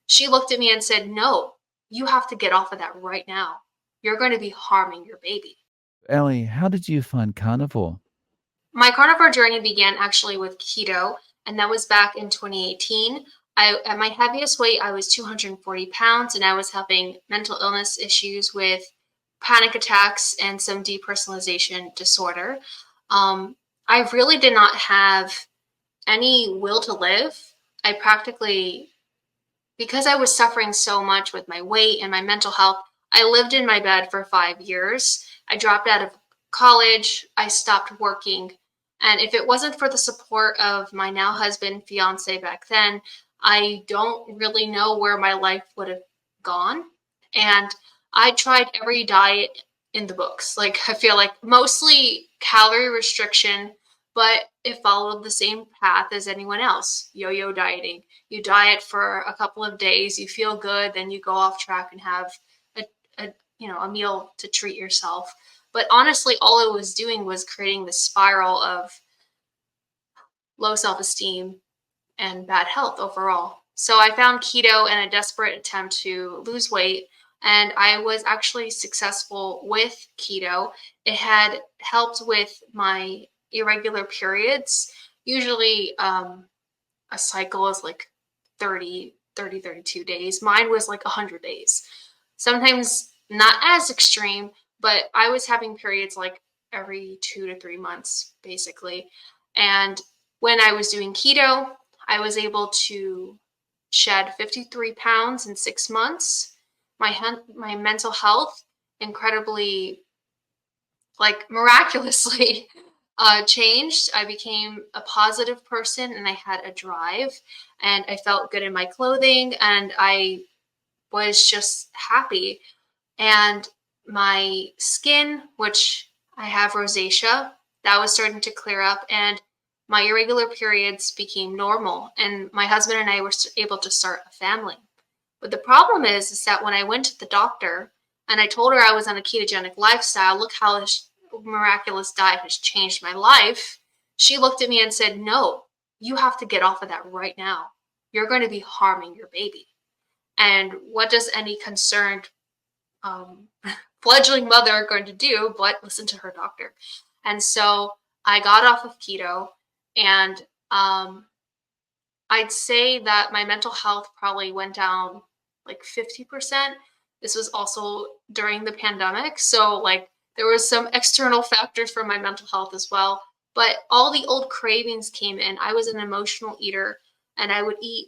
She looked at me and said, "No, you have to get off of that right now. You're going to be harming your baby." Ellie, how did you find carnivore? My carnivore journey began actually with keto, and that was back in 2018. At my heaviest weight, I was 240 pounds, and I was having mental illness issues with panic attacks and some depersonalization disorder. I really did not have any will to live. I practically, because I was suffering so much with my weight and my mental health, I lived in my bed for 5 years. I dropped out of college. I stopped working. And if it wasn't for the support of my now husband, fiance back then, I don't really know where my life would have gone. And I tried every diet in the books. Like, I feel like mostly calorie restriction, but it followed the same path as anyone else, yo-yo dieting. You diet for a couple of days, you feel good, then you go off track and have a, a meal to treat yourself. But honestly, all it was doing was creating this spiral of low self-esteem and bad health overall. So I found keto in a desperate attempt to lose weight, and I was actually successful with keto. It had helped with my irregular periods. Usually, a cycle is like 32 days. Mine was like 100 days. Sometimes not as extreme, but I was having periods like every 2 to 3 months, basically. And when I was doing keto, I was able to shed 53 pounds in 6 months. My mental health incredibly, like miraculously, changed. I became a positive person and I had a drive and I felt good in my clothing and I was just happy. And my skin, which I have rosacea, that was starting to clear up and my irregular periods became normal and my husband and I were able to start a family. But the problem is that when I went to the doctor and I told her I was on a ketogenic lifestyle, look how this miraculous diet has changed my life. She looked at me and said, "No, you have to get off of that right now. You're going to be harming your baby." And what does any concerned um, fledgling mother going to do but listen to her doctor? And so I got off of keto, and I'd say that my mental health probably went down like 50%. This was also during the pandemic. So, like, there was some external factors for my mental health as well. But all the old cravings came in. I was an emotional eater, and I would eat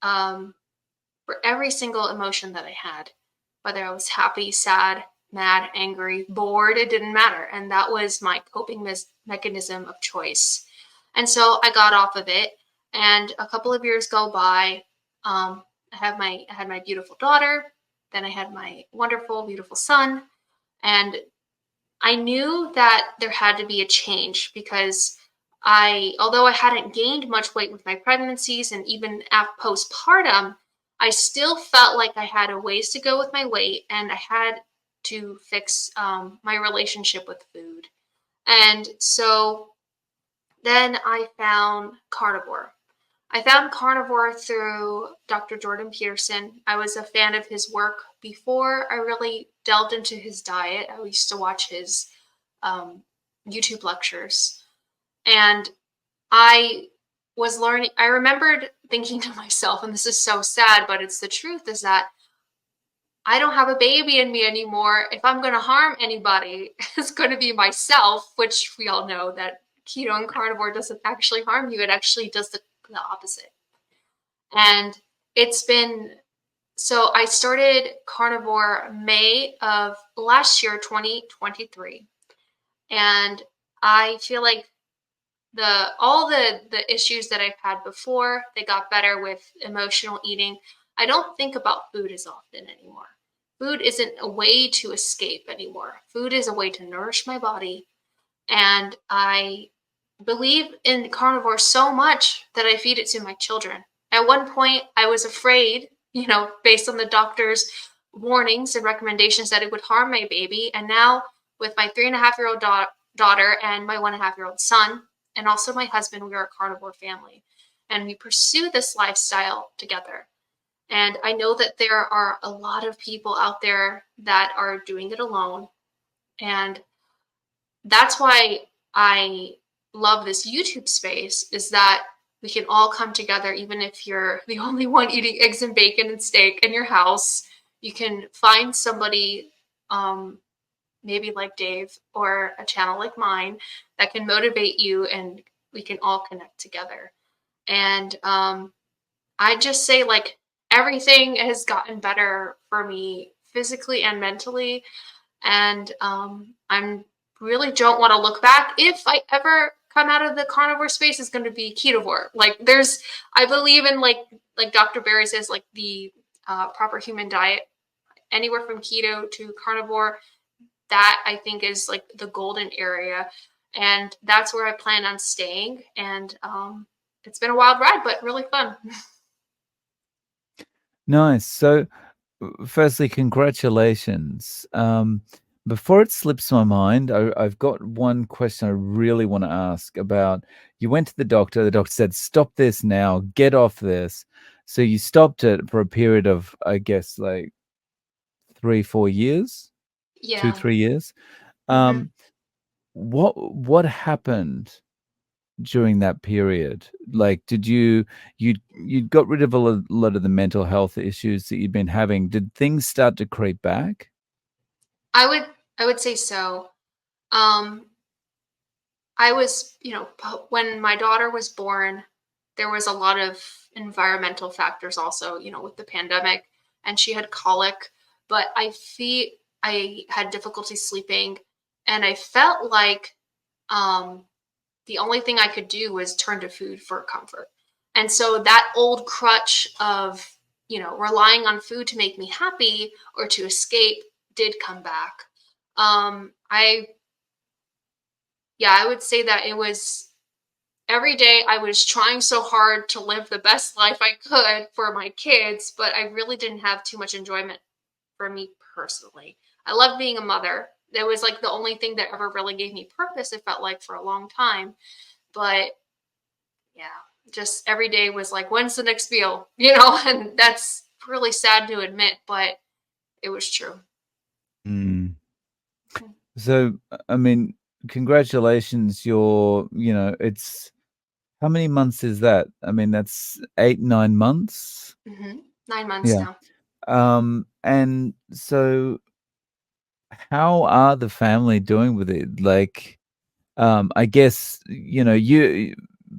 um, for every single emotion that I had, whether I was happy, sad, mad, angry, bored, it didn't matter. And that was my coping mechanism of choice. And so I got off of it. And a couple of years go by. I had my beautiful daughter. Then I had my wonderful, beautiful son. And I knew that there had to be a change because although I hadn't gained much weight with my pregnancies and even postpartum, I still felt like I had a ways to go with my weight and I had to fix my relationship with food. And so then I found carnivore. I found carnivore through Dr. Jordan Peterson. I was a fan of his work before I really delved into his diet. I used to watch his um, YouTube lectures. And I was learning, I remembered thinking to myself, and this is so sad, but it's the truth, is that I don't have a baby in me anymore. If I'm going to harm anybody, it's going to be myself, which we all know that keto and carnivore doesn't actually harm you. It actually does the opposite. And it's been, so I started carnivore May of last year, 2023. And I feel like all the issues that I've had before, they got better with emotional eating. I don't think about food as often anymore. Food isn't a way to escape anymore. Food is a way to nourish my body. And I believe in carnivore so much that I feed it to my children. At one point, I was afraid, based on the doctor's warnings and recommendations, that it would harm my baby. And now, with my 3.5-year-old daughter and my 1.5-year-old son, and also my husband, we are a carnivore family. And we pursue this lifestyle together. And I know that there are a lot of people out there that are doing it alone. And that's why I love this YouTube space, is that we can all come together, even if you're the only one eating eggs and bacon and steak in your house. You can find somebody, um, maybe like Dave or a channel like mine, that can motivate you, and we can all connect together. And I just say, like, everything has gotten better for me physically and mentally, and I'm really don't want to look back. If I ever come out of the carnivore space, is going to be ketovore. Like, there's, I believe in, like Dr. Barry says, like the proper human diet, anywhere from keto to carnivore. That I think is like the golden area, and that's where I plan on staying. And it's been a wild ride, but really fun. Nice. So, firstly, congratulations. Before it slips my mind, I've got one question I really want to ask about. You went to the doctor. The doctor said, "Stop this now. Get off this." So you stopped it for a period of, I guess, like 3, 4 years, two, Yeah. 3 years. Hmm. Um, what happened during that period? Like, did you got rid of a lot of the mental health issues that you'd been having? Did things start to creep back? I would say so. Um, I was, when my daughter was born, there was a lot of environmental factors also, with the pandemic, and she had colic, but I had difficulty sleeping, and I felt like um, the only thing I could do was turn to food for comfort. And so that old crutch of, relying on food to make me happy or to escape did come back. I Yeah, I would say that it was every day I was trying so hard to live the best life I could for my kids, but I really didn't have too much enjoyment for me personally. I loved being a mother. That was like the only thing that ever really gave me purpose, it felt like, for a long time. But yeah, just every day was like, when's the next meal? And that's really sad to admit, but it was true. Mm. So, I mean, congratulations. It's how many months is that? I mean, that's 8, 9 months. 9 months Yeah. now. And so how are the family doing with it? Like, I guess, you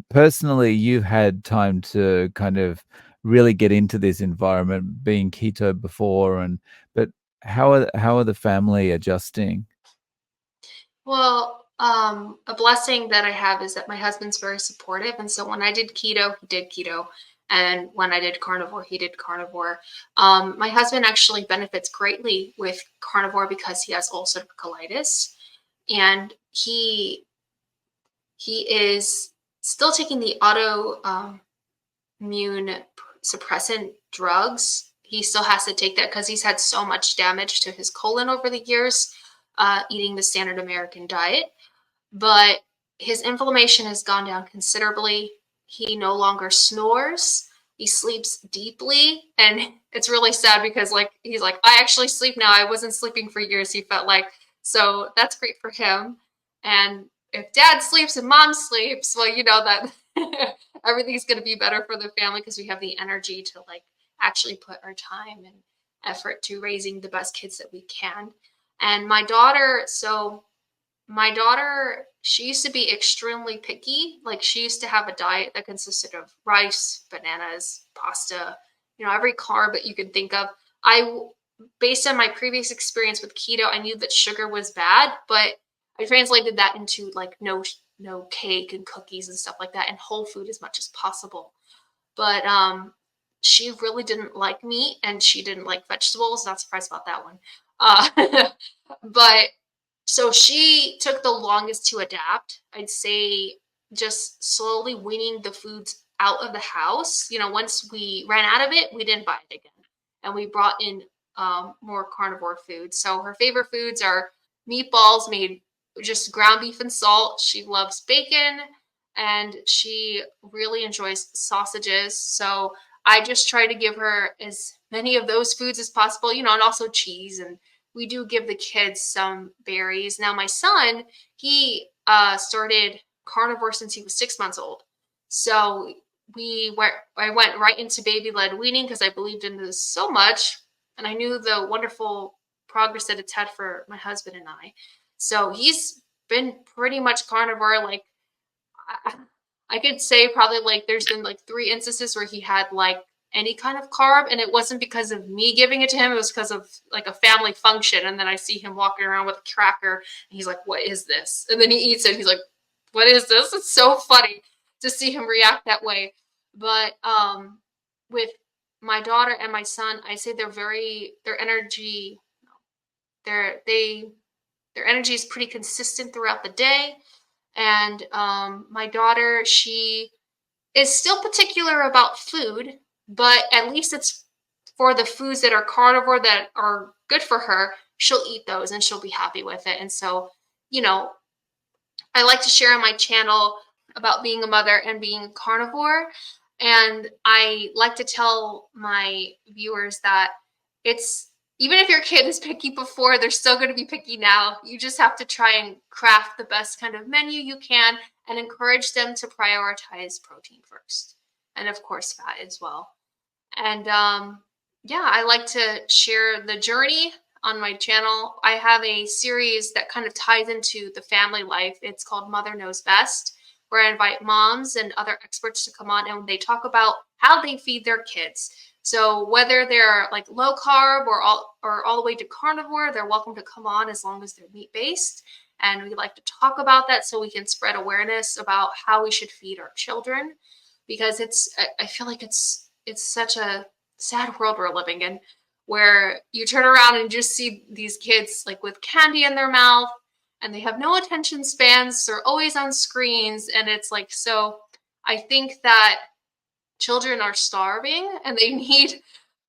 personally, you've had time to kind of really get into this environment being keto before, but how are the family adjusting? Well, a blessing that I have is that my husband's very supportive. And so when I did keto, he did keto. And when I did carnivore, he did carnivore. My husband actually benefits greatly with carnivore because he has ulcerative colitis. And he is still taking the auto immune suppressant drugs. He still has to take that because he's had so much damage to his colon over the years, eating the standard American diet. But his inflammation has gone down considerably. He no longer snores. He sleeps deeply. And it's really sad because, like, he's like, I actually sleep now. I wasn't sleeping for years, he felt like. So that's great for him. And if dad sleeps and mom sleeps, well, that everything's going to be better for the family because we have the energy to, like, actually put our time and effort to raising the best kids that we can. And my daughter, she used to be extremely picky. Like, she used to have a diet that consisted of rice, bananas, pasta, every carb that you could think of. I, based on my previous experience with keto, I knew that sugar was bad, but I translated that into, like, no cake and cookies and stuff like that, and whole food as much as possible. But she really didn't like meat, and she didn't like vegetables. Not surprised about that one. But so she took the longest to adapt. I'd say just slowly weaning the foods out of the house. Once we ran out of it, we didn't buy it again. And we brought in more carnivore foods. So her favorite foods are meatballs made just ground beef and salt. She loves bacon, and she really enjoys sausages. So I just try to give her as many of those foods as possible, and also cheese. And we do give the kids some berries. Now, my son, he started carnivore since he was 6 months old. So I went right into baby led weaning because I believed in this so much. And I knew the wonderful progress that it's had for my husband and I. So he's been pretty much carnivore. Like, I, I could say probably like there's been like 3 instances where he had like any kind of carb, and it wasn't because of me giving it to him. It was because of like a family function. And then I see him walking around with a cracker, and he's like, "What is this?" And then he eats it. He's like, "What is this?" It's so funny to see him react that way. But with my daughter and my son, I say their energy, their they their energy is pretty consistent throughout the day. And my daughter, she is still particular about food, but at least it's for the foods that are carnivore that are good for her. She'll eat those and she'll be happy with it. And so, you know, I like to share on my channel about being a mother and being carnivore. And I like to tell my viewers that it's even if your kid is picky before, they're still going to be picky now. You just have to try and craft the best kind of menu you can and encourage them to prioritize protein first. And of course, fat as well. And yeah, I like to share the journey on my channel. I have a series that kind of ties into the family life. It's called Mother Knows Best, where I invite moms and other experts to come on and they talk about how they feed their kids. So whether they're like low carb or all the way to carnivore, they're welcome to come on as long as they're meat based. And we like to talk about that so we can spread awareness about how we should feed our children, because I feel like it's such a sad world we're living in, where you turn around and just see these kids like with candy in their mouth and they have no attention spans. They're always on screens. And it's like, so I think that children are starving and they need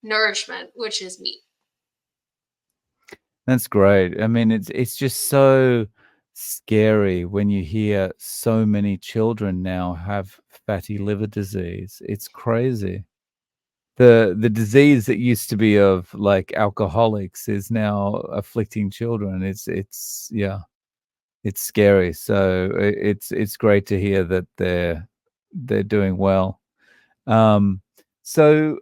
nourishment, which is meat. That's great. I mean, it's just so scary when you hear so many children now have fatty liver disease. It's crazy. The disease that used to be of like alcoholics is now afflicting children. It's yeah, it's scary. So it's great to hear that they're doing well. Um, so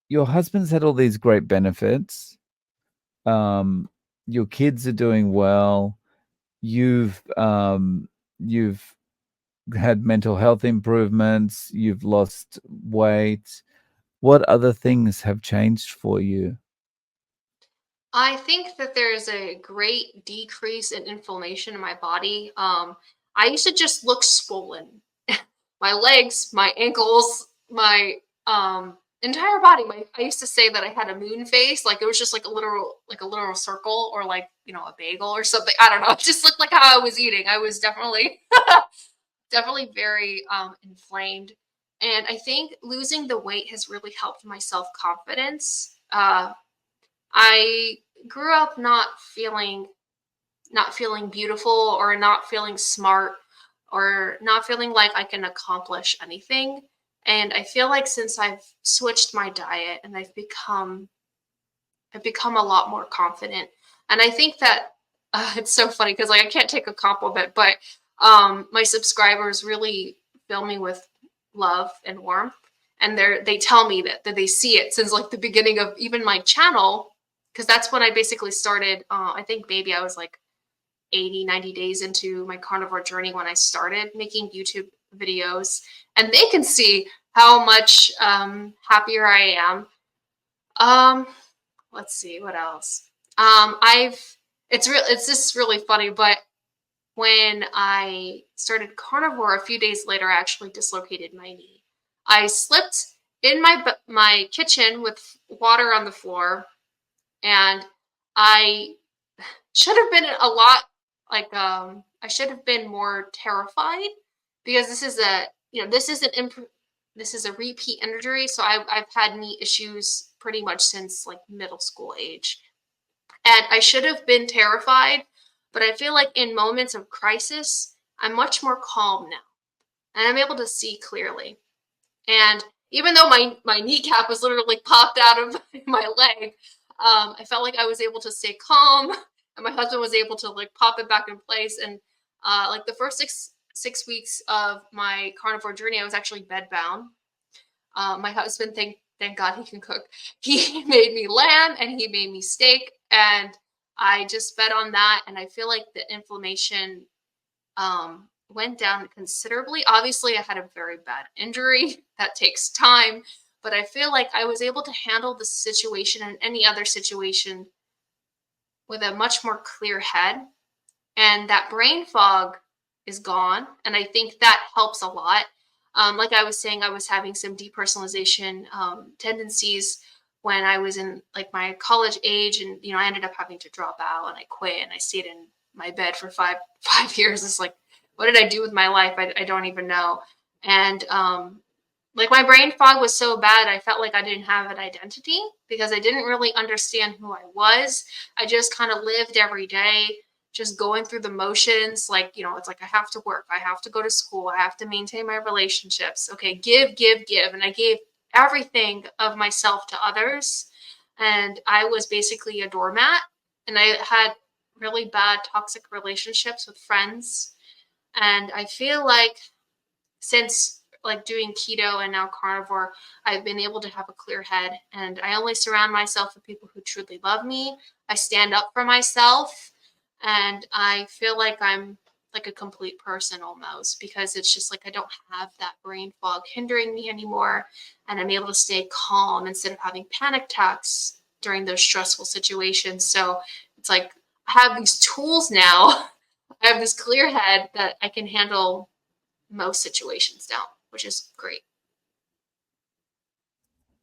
your husband's had all these great benefits. Um, your kids are doing well. You've had mental health improvements. You've lost weight. What other things have changed for you? I think that there's a great decrease in inflammation in my body. I used to just look swollen. My legs, my ankles, my entire body. I used to say that I had a moon face, like it was just like a literal circle or like, a bagel or something. I don't know. It just looked like how I was eating. I was definitely definitely very inflamed. And I think losing the weight has really helped my self-confidence. I grew up not feeling beautiful or not feeling smart or not feeling like I can accomplish anything. And I feel like since I've switched my diet and I've become a lot more confident. And I think that it's so funny because like I can't take a compliment, but my subscribers really fill me with love and warmth. And they tell me that they see it since like the beginning of even my channel, because that's when I basically started. I think maybe I was like 80, 90 days into my carnivore journey when I started making YouTube videos, and they can see how much happier I am. Um, let's see what else. I've it's just really funny, but when I started carnivore a few days later, I actually dislocated my knee. I slipped in my kitchen with water on the floor, and I should have been a lot like I should have been more terrified, because this is a repeat injury. So I've had knee issues pretty much since like middle school age, and I should have been terrified, but I feel like in moments of crisis I'm much more calm now and I'm able to see clearly. And even though my kneecap was literally popped out of my leg, I felt like I was able to stay calm, and my husband was able to like pop it back in place. And like the first six weeks of my carnivore journey, I was actually bedbound. My husband, thank God he can cook. He made me lamb and he made me steak, and I just fed on that. And I feel like the inflammation went down considerably. Obviously, I had a very bad injury that takes time, but I feel like I was able to handle the situation and any other situation with a much more clear head. And that brain fog is gone. And I think that helps a lot. Like I was saying, I was having some depersonalization tendencies when I was in like my college age, and I ended up having to drop out and I quit and I stayed in my bed for five years. It's like, what did I do with my life? I don't even know. And like my brain fog was so bad, I felt like I didn't have an identity because I didn't really understand who I was. I just kind of lived every day, just going through the motions. Like, it's like I have to work, I have to go to school, I have to maintain my relationships. Okay, give, give, give. And I gave everything of myself to others. And I was basically a doormat. And I had really bad toxic relationships with friends. And I feel like since like doing keto and now carnivore, I've been able to have a clear head, and I only surround myself with people who truly love me. I stand up for myself, and I feel like I'm like a complete person almost, because it's just like I don't have that brain fog hindering me anymore, and I'm able to stay calm instead of having panic attacks during those stressful situations. So it's like I have these tools now. I have this clear head that I can handle most situations now, which is great.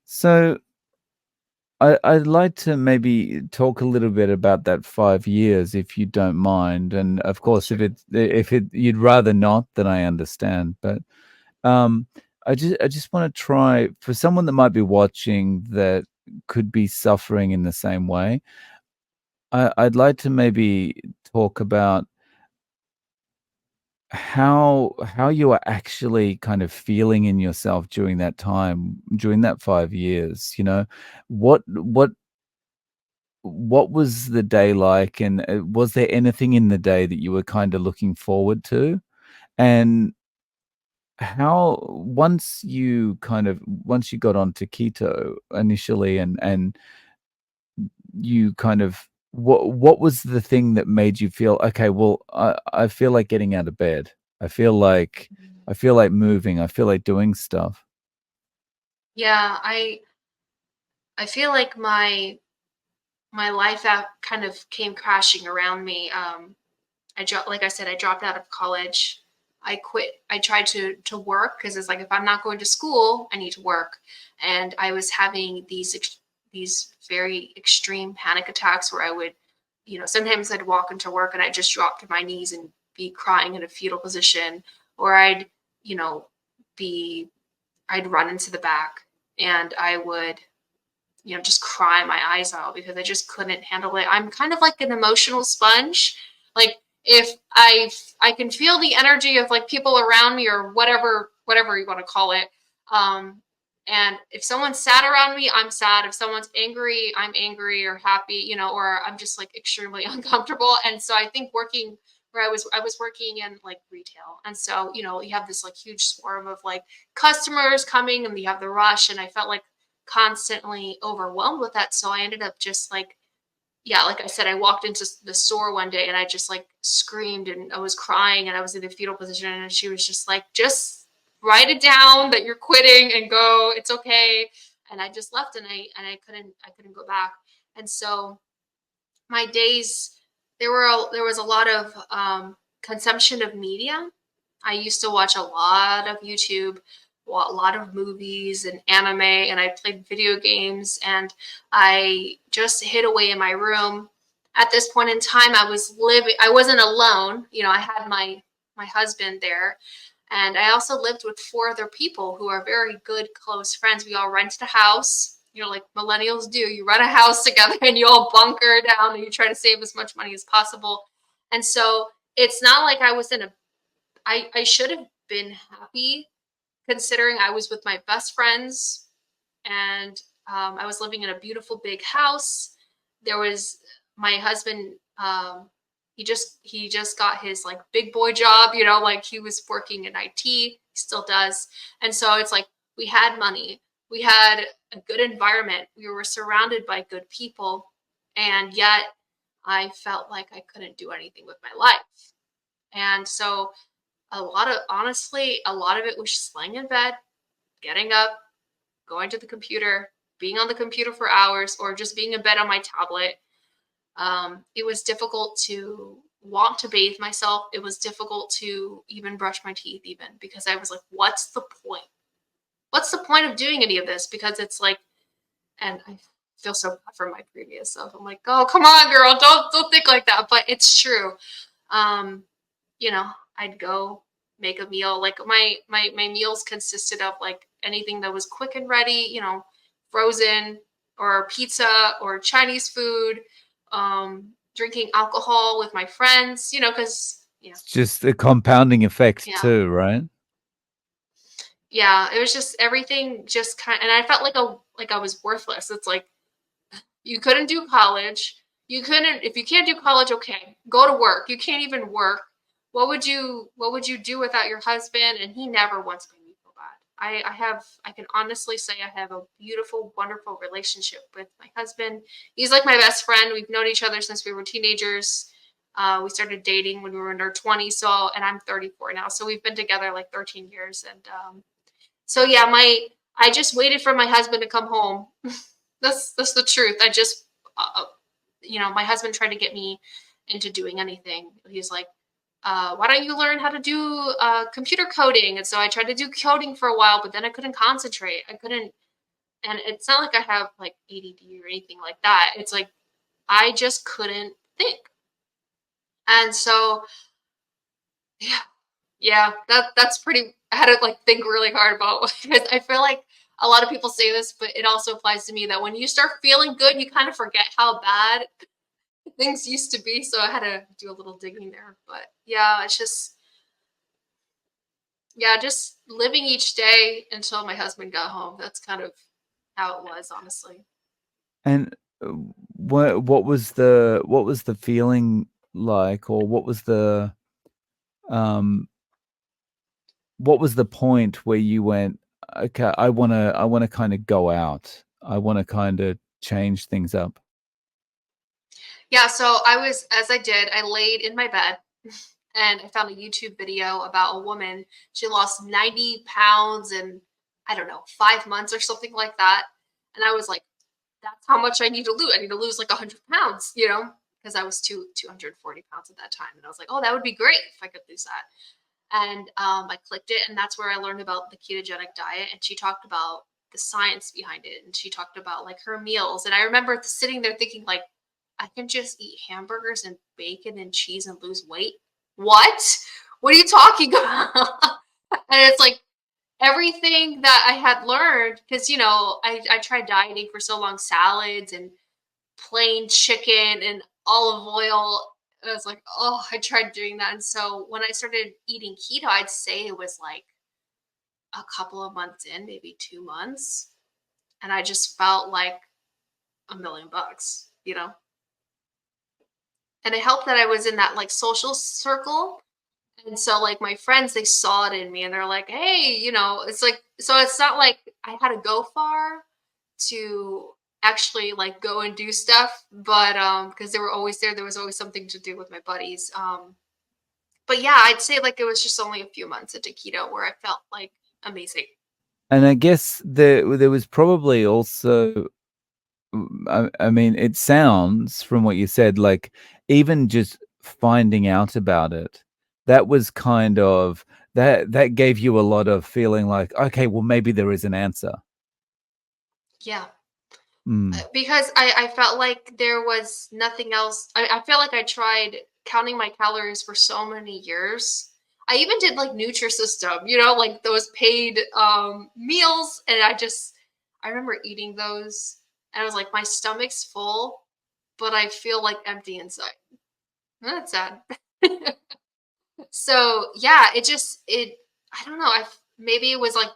So I'd like to maybe talk a little bit about that 5 years, if you don't mind, and of course, Sure. if it you'd rather not, then I understand, but, um, I just wanna try for someone that might be watching that could be suffering in the same way, I'd like to maybe talk about how you are actually kind of feeling in yourself during that time, during that 5 years, you know? What was the day like, and, was there anything in the day that you were kinda looking forward to? And how once you got onto keto initially and you kind of what was the thing that made you feel, "Okay, well, I feel like getting out of bed. I feel like I feel like moving. I feel like doing stuff." Yeah, I feel like my life out kind of came crashing around me. I dropped, like I said, I dropped out of college. I quit. I tried to work because it's like if I'm not going to school, I need to work. And I was having these very extreme panic attacks where I would, sometimes I'd walk into work and I'd just drop to my knees and be crying in a fetal position, or you know, be I'd run into the back and I would, just cry my eyes out because I just couldn't handle it. I'm kind of like an emotional sponge. Like if I can feel the energy of like people around me or whatever you want to call it. Um and if someone's sad around me, I'm sad. If someone's angry, I'm angry or happy, or I'm just like extremely uncomfortable. And so I think working where I was working in like retail. And so, you have this like huge swarm of like customers coming and you have the rush. And I felt like constantly overwhelmed with that. So I ended up just like, yeah, like I said, I walked into the store one day and I just like screamed and I was crying and I was in the fetal position. And she was just like, just write it down that you're quitting and go, it's okay. And I just left, and I couldn't go back. And so my days, there was a lot of consumption of media. I used to watch a lot of YouTube, a lot of movies and anime, and I played video games, and I just hid away in my room. At this point in time, I wasn't alone. I had my husband there, and I also lived with four other people who are very good, close friends. We all rented a house, like millennials do. You rent a house together and you all bunker down and you try to save as much money as possible. And so it's not like I was in a, I should have been happy considering I was with my best friends and I was living in a beautiful big house. There was my husband. He just got his like big boy job. Like he was working in IT. He still does. And so it's like we had money. We had a good environment. We were surrounded by good people, and yet I felt like I couldn't do anything with my life. And so honestly, a lot of it was just laying in bed, getting up, going to the computer, being on the computer for hours, or just being in bed on my tablet. It was difficult to want to bathe myself. It was difficult to even brush my teeth, even because I was like, what's the point? What's the point of doing any of this? Because it's like, and I feel so bad for my previous self. I'm like, oh, come on, girl, don't think like that. But it's true. Um, you know, I'd go make a meal. Like my meals consisted of like anything that was quick and ready, frozen or pizza or Chinese food, drinking alcohol with my friends, because It's just a compounding effect yeah, too, right? yeah, it was just everything just and I felt like I was worthless. It's like you couldn't do college. You couldn't if you can't do college, okay, go to work. You can't even work. What would you do without your husband? And he never once made me feel bad. I can honestly say I have a beautiful, wonderful relationship with my husband. He's like my best friend. We've known each other since we were teenagers. We started dating when we were in our 20s, and I'm 34 now. So we've been together like 13 years. And so yeah, I just waited for my husband to come home. That's the truth. I just, my husband tried to get me into doing anything. He's like, why don't you learn how to do computer coding? And so I tried to do coding for a while, but then I couldn't concentrate. I couldn't, and it's not like I have like ADD or anything like that. It's like I just couldn't think. And so, yeah, yeah, that's pretty. I had to like think really hard about because I feel like a lot of people say this, but it also applies to me that when you start feeling good, you kind of forget how bad things used to be. So I had to do a little digging there. But yeah, it's just yeah, just living each day until my husband got home. That's kind of how it was, honestly. And what was the feeling like, or um what was the point where you went, okay, I wanna kind of go out. I want to kind of change things up. Yeah, so as I did, I laid in my bed and I found a YouTube video about a woman. She lost 90 pounds in, I don't know, 5 months or something like that. And I was like, that's how much I need to lose. I need to lose like 100 pounds, because I was 240 pounds at that time. And I was like, oh, that would be great if I could lose that. And I clicked it, and that's where I learned about the ketogenic diet. And she talked about the science behind it, and she talked about like her meals. And I remember sitting there thinking, like, I can just eat hamburgers and bacon and cheese and lose weight. What? What are you talking about? And it's like everything that I had learned, because I tried dieting for so long, salads and plain chicken and olive oil. And I was like, oh, I tried doing that. And so when I started eating keto, I'd say it was like a couple of months in, maybe 2 months. And I just felt like $1 million. And it helped that I was in that like social circle. And so like my friends, they saw it in me and they're like, hey, it's like, so it's not like I had to go far to actually like go and do stuff, but because they were always there, there was always something to do with my buddies. But yeah, I'd say like it was just only a few months into keto where I felt like amazing. And I guess there was probably also, I mean, it sounds from what you said, like even just finding out about it, that was kind of that gave you a lot of feeling like, okay, well, maybe there is an answer. Yeah. Mm. Because I felt like there was nothing else. I felt like I tried counting my calories for so many years. I even did like Nutrisystem, like those paid meals, and I remember eating those, and I was like, my stomach's full, but I feel like empty inside. That's sad. So yeah, it I don't know. Maybe it was like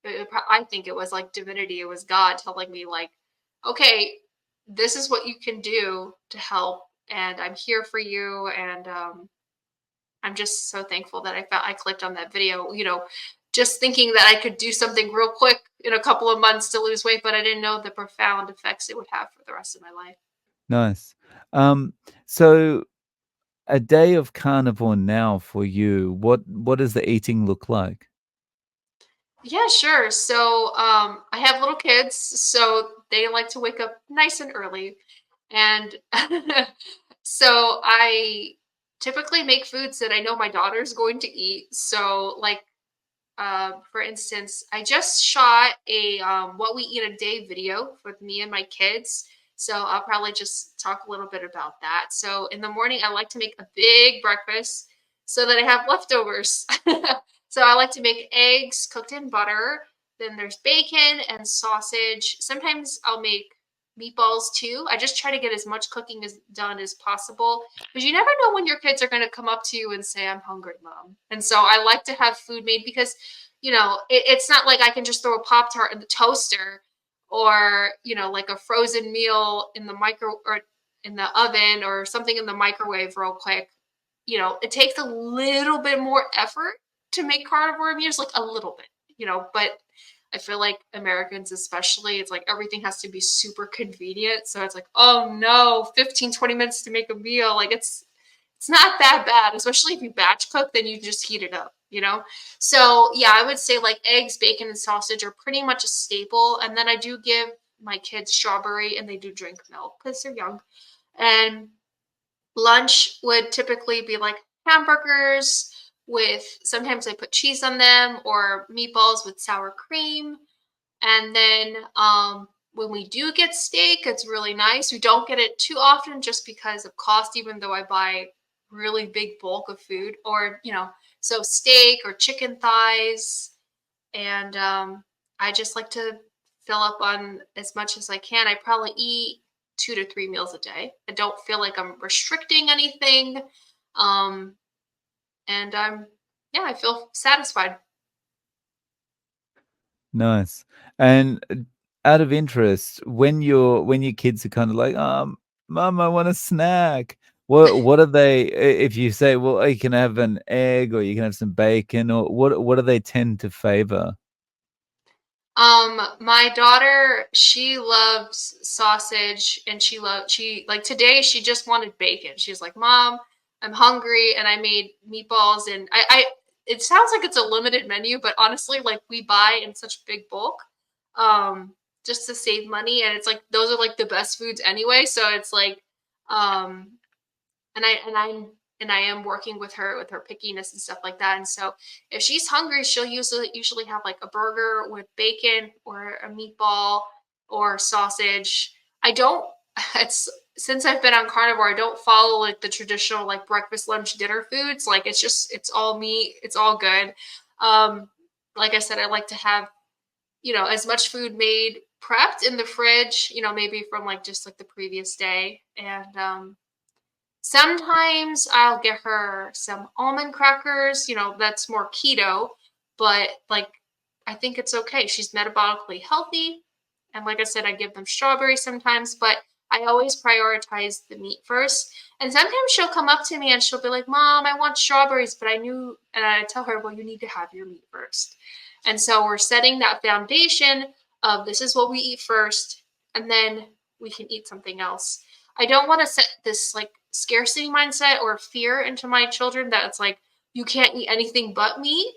I think it was like divinity. It was God telling me like, okay, this is what you can do to help, and I'm here for you. And I'm just so thankful that I clicked on that video. Just thinking that I could do something real quick in a couple of months to lose weight, but I didn't know the profound effects it would have for the rest of my life. Nice. Um, so a day of carnivore now for you, what does the eating look like? Yeah, sure. So, I have little kids, so they like to wake up nice and early. And so I typically make foods that I know my daughter's going to eat. So, like, for instance, I just shot a what we eat a day video with me and my kids. So I'll probably just talk a little bit about that. So in the morning, I like to make a big breakfast so that I have leftovers. So I like to make eggs cooked in butter. Then there's bacon and sausage. Sometimes I'll make meatballs too. I just try to get as much cooking as done as possible because you never know when your kids are going to come up to you and say, "I'm hungry, mom." And so I like to have food made because it's not like I can just throw a Pop Tart in the toaster or, like a frozen meal in the micro or in the oven or something in the microwave real quick. It takes a little bit more effort to make carnivore meals, like a little bit, but I feel like Americans, especially, it's like everything has to be super convenient. So it's like, oh no, 15, 20 minutes to make a meal. Like it's not that bad, especially if you batch cook, then you just heat it up. So yeah, I would say like eggs, bacon, and sausage are pretty much a staple. And then I do give my kids strawberry and they do drink milk because they're young. And lunch would typically be like hamburgers with sometimes I put cheese on them or meatballs with sour cream. And then when we do get steak, it's really nice. We don't get it too often just because of cost, even though I buy really big bulk of food or, so steak or chicken thighs. And I just like to fill up on as much as I can. I probably eat 2 to 3 meals a day. I don't feel like I'm restricting anything. Um, and yeah, I feel satisfied. Nice. And out of interest, when your kids are kind of like, mom, I want a snack. What are they? If you say, well, you can have an egg or you can have some bacon, or what do they tend to favor? My daughter, she loves sausage and she like today she just wanted bacon. She's like, "Mom, I'm hungry," and I made meatballs and I it sounds like it's a limited menu, but honestly, like we buy in such big bulk, um, just to save money, and it's like those are like the best foods anyway. So it's like, um, and I am working with her pickiness and stuff like that. And so if she's hungry, she'll usually have like a burger with bacon or a meatball or sausage. I don't it's since I've been on carnivore, I don't follow like the traditional like breakfast, lunch, dinner foods. Like it's all meat, it's all good. Um like I said, I like to have, as much food made prepped in the fridge, maybe from like just like the previous day. And sometimes I'll get her some almond crackers, that's more keto, but like I think it's okay. She's metabolically healthy. And like I said, I give them strawberries sometimes, but I always prioritize the meat first. And sometimes she'll come up to me and she'll be like, "Mom, I want strawberries," but and I tell her, "Well, you need to have your meat first." And so we're setting that foundation of this is what we eat first, and then we can eat something else. I don't want to set this like scarcity mindset or fear into my children that it's like you can't eat anything but meat.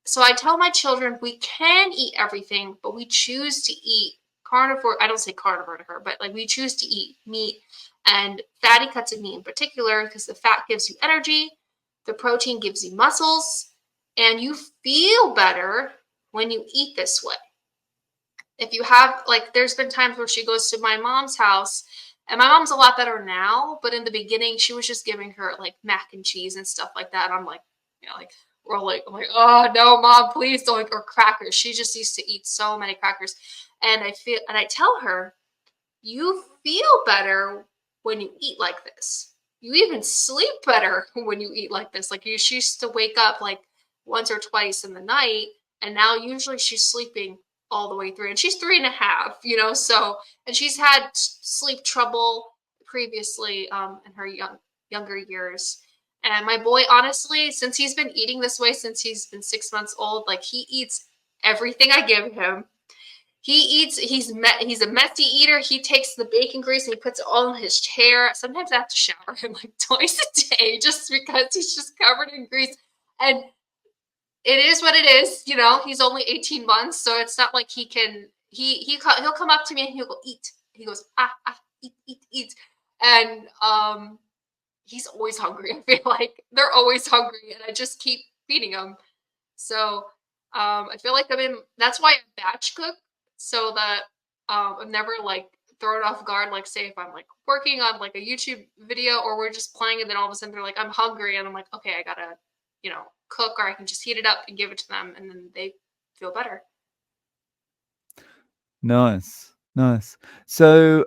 So I tell my children we can eat everything, but we choose to eat carnivore. I don't say carnivore to her, but like we choose to eat meat and fatty cuts of meat in particular because the fat gives you energy, the protein gives you muscles, and you feel better when you eat this way. If you have like there's been times where she goes to my mom's house and my mom's a lot better now, but in the beginning she was just giving her like mac and cheese and stuff like that. And I'm like, like I'm like, "Oh no, mom, please don't," or crackers. She just used to eat so many crackers. And I tell her, you feel better when you eat like this. You even sleep better when you eat like this. Like she used to wake up like once or twice in the night And now usually she's sleeping all the way through, and she's 3.5, so, and she's had sleep trouble previously, in her younger years. And my boy, honestly, since he's been eating this way since he's been 6 months old, like he eats everything I give him. He eats. He's a messy eater. He takes the bacon grease and he puts it all in his chair. Sometimes I have to shower him like twice a day just because he's just covered in grease. And it is what it is. He's only 18 months, so it's not like he can. He'll come up to me and he'll go eat. He goes eat eat eat, and he's always hungry. I feel like they're always hungry, and I just keep feeding him. So I feel like that's why I batch cook so that I'm never like thrown off guard. Like say if I'm like working on like a YouTube video or we're just playing and then all of a sudden they're like, I'm hungry and I'm like, okay, I gotta, cook, or I can just heat it up and give it to them and then they feel better. Nice, nice. So,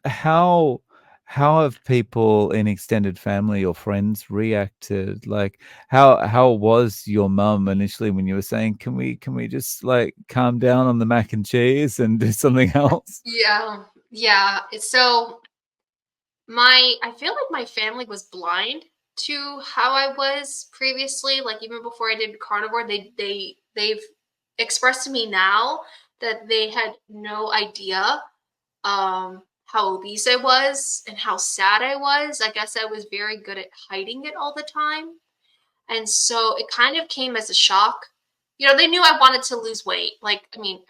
how have people in extended family or friends reacted? Like, how was your mum initially when you were saying, "Can we just like calm down on the mac and cheese and do something else?" Yeah. Yeah. So I feel like my family was blind to how I was previously. Like even before I did carnivore, they've expressed to me now that they had no idea how obese I was and how sad I was. I guess I was very good at hiding it all the time. And so it kind of came as a shock. They knew I wanted to lose weight. Like, I mean,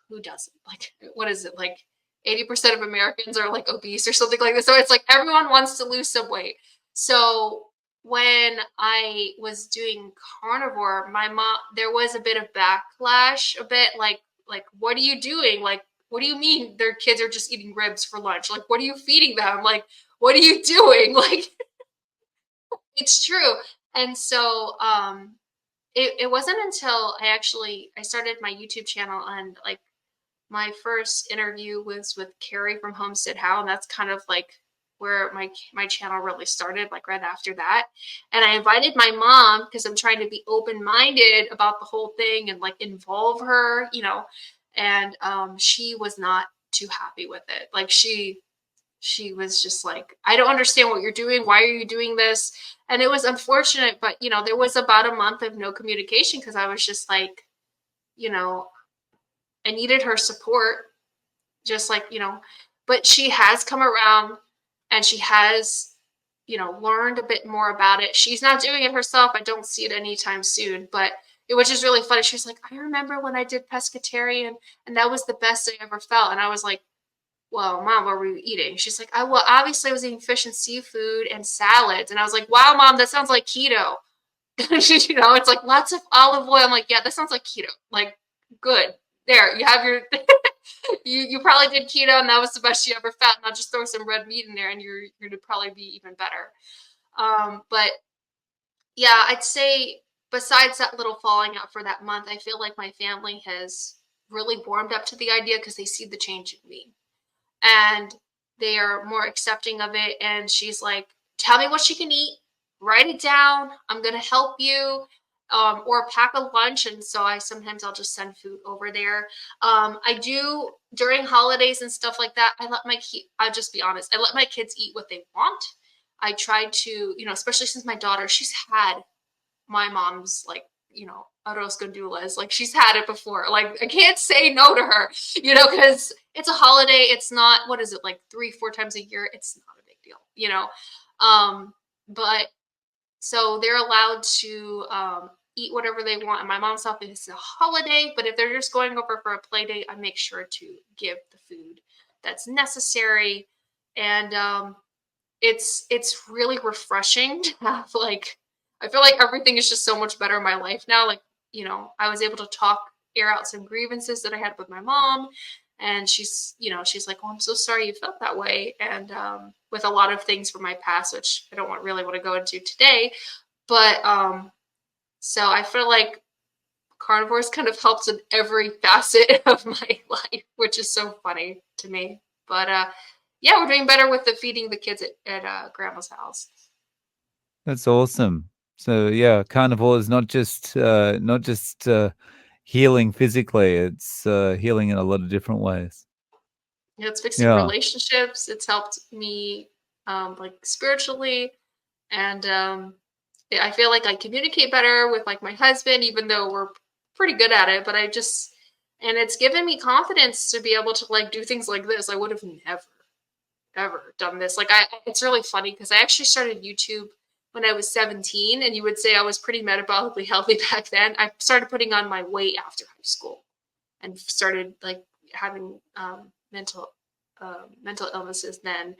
who doesn't? Like, what is it? Like 80% of Americans are like obese or something like this. So it's like everyone wants to lose some weight. So when I was doing carnivore, my mom, there was a bit of backlash, a bit like, what are you doing? Like, what do you mean their kids are just eating ribs for lunch? Like, what are you feeding them? Like, what are you doing? Like, it's true. And so it wasn't until I started my YouTube channel and like my first interview was with Carrie from Homestead How, and that's kind of like where my channel really started, like right after that. And I invited my mom because I'm trying to be open-minded about the whole thing and like involve her, and she was not too happy with it. Like she was just like, I don't understand what you're doing. Why are you doing this? And it was unfortunate, but there was about a month of no communication because I was just like, you know, I needed her support, just like, but she has come around and she has, learned a bit more about it. She's not doing it herself. I don't see it anytime soon, but it was just really funny. She was like, I remember when I did pescatarian and that was the best I ever felt. And I was like, well, mom, what were you eating? She's like, well, obviously I was eating fish and seafood and salads. And I was like, wow, mom, that sounds like keto. It's like lots of olive oil. I'm like, yeah, that sounds like keto. Like, good. There, you have your, you probably did keto and that was the best you ever felt. Now just throw some red meat in there and you're going to probably be even better. But yeah, I'd say besides that little falling out for that month, I feel like my family has really warmed up to the idea because they see the change in me and they are more accepting of it. And she's like, tell me what she can eat, write it down. I'm going to help you. Or pack a lunch. And so I'll just send food over there. I do during holidays and stuff like that. I'll just be honest. I let my kids eat what they want. I try to, especially since my daughter, she's had my mom's like, arroz con dulas. Like she's had it before. Like I can't say no to her, because it's a holiday. It's not, what is it, like 3, 4 times a year? It's not a big deal. But so they're allowed to eat whatever they want. And my mom's house is a holiday, but if they're just going over for a play date, I make sure to give the food that's necessary. And it's really refreshing to have like, I feel like everything is just so much better in my life now. Like, I was able to air out some grievances that I had with my mom. And she's like, oh, I'm so sorry you felt that way. And with a lot of things from my past, which I don't really want to go into today. But so I feel like carnivores kind of helps in every facet of my life, which is so funny to me. But yeah, we're doing better with the feeding the kids at grandma's house. That's awesome. So yeah, carnivore is not just healing physically, it's healing in a lot of different ways. You know, it's fixing Yeah. relationships. It's helped me like spiritually, and I feel like I communicate better with like my husband, even though we're pretty good at it. But I just and it's given me confidence to be able to like do things like this. I would have never ever done this. Like it's really funny because I actually started YouTube when I was 17, and you would say I was pretty metabolically healthy back then. I started putting on my weight after high school and started like having mental illnesses then.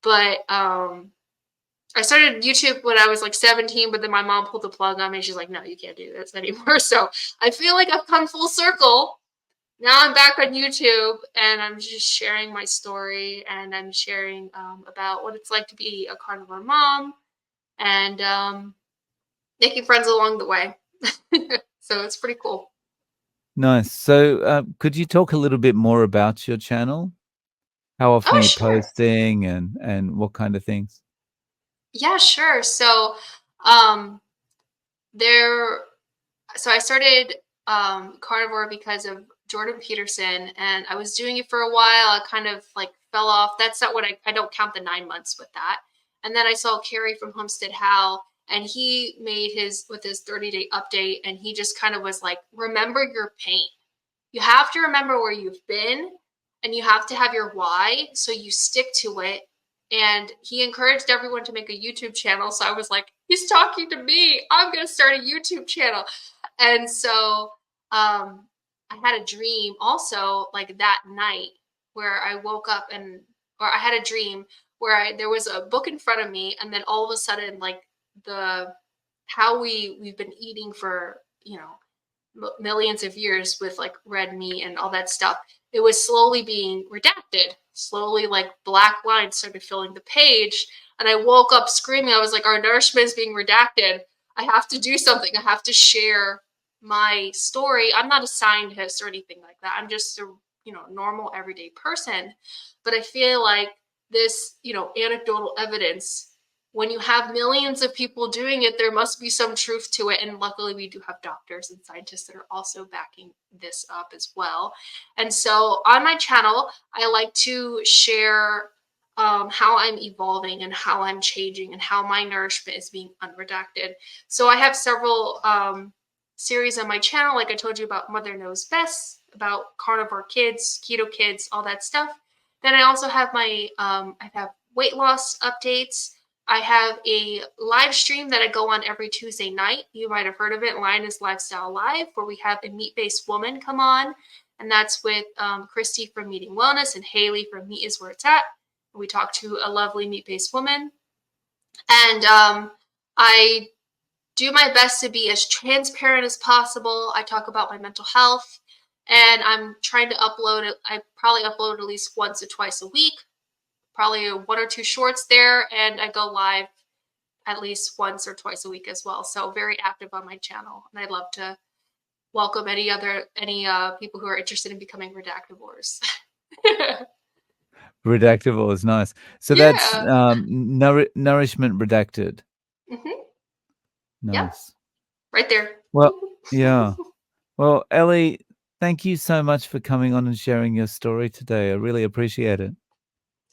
But I started YouTube when I was like 17, but then my mom pulled the plug on me. She's like, "No, you can't do this anymore." So I feel like I've come full circle. Now I'm back on YouTube and I'm just sharing my story, and I'm sharing about what it's like to be a carnivore mom, and making friends along the way. So it's pretty cool. Nice. So, could you talk a little bit more about your channel? How often Oh, are you sure. posting and what kind of things? Yeah, sure. Um, there so I started carnivore because of Jordan Peterson, and I was doing it for a while. I kind of like fell off. That's not what I don't count the 9 months with that. And then I saw Carrie from Homestead Hal, and he made his with his 30-day update, and he just kind of was like, remember your pain. You have to remember where you've been, and you have to have your why so you stick to it. And he encouraged everyone to make a YouTube channel. So I was like, he's talking to me. I'm going to start a YouTube channel. And so I had a dream also like that night where I woke up or I had a dream where there was a book in front of me, and then all of a sudden, like the how we've been eating for millions of years with like red meat and all that stuff, it was slowly being redacted. Slowly, like black lines started filling the page. And I woke up screaming. I was like, our nourishment is being redacted. I have to do something. I have to share my story. I'm not a scientist or anything like that. I'm just a normal everyday person. But I feel like this, anecdotal evidence, when you have millions of people doing it, there must be some truth to it. And luckily, we do have doctors and scientists that are also backing this up as well. And so on my channel, I like to share how I'm evolving and how I'm changing and how my nourishment is being unredacted. So I have several series on my channel, like I told you about Mother Knows Best, about carnivore kids, keto kids, all that stuff. Then I also have I have weight loss updates. I have a live stream that I go on every Tuesday night. You might have heard of it, Lioness Lifestyle Live, where we have a meat-based woman come on, and that's with Christy from Meeting Wellness and Haley from Meat Is Where It's At. We talk to a lovely meat-based woman, and I do my best to be as transparent as possible. I talk about my mental health, and I'm trying to upload it. I probably upload at least once or twice a week, probably one or two shorts there, and I go live at least once or twice a week as well. So very active on my channel, and I'd love to welcome any people who are interested in becoming redactivores. Redactable is nice. So that's Yeah. nourishment redacted. Hmm. Yep. Nice. Right there. Well, yeah. Well, Ellie, thank you so much for coming on and sharing your story today. I really appreciate it.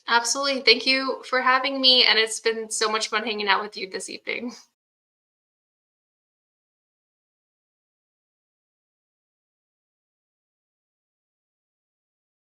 Absolutely. Thank you for having me, and it's been so much fun hanging out with you this evening.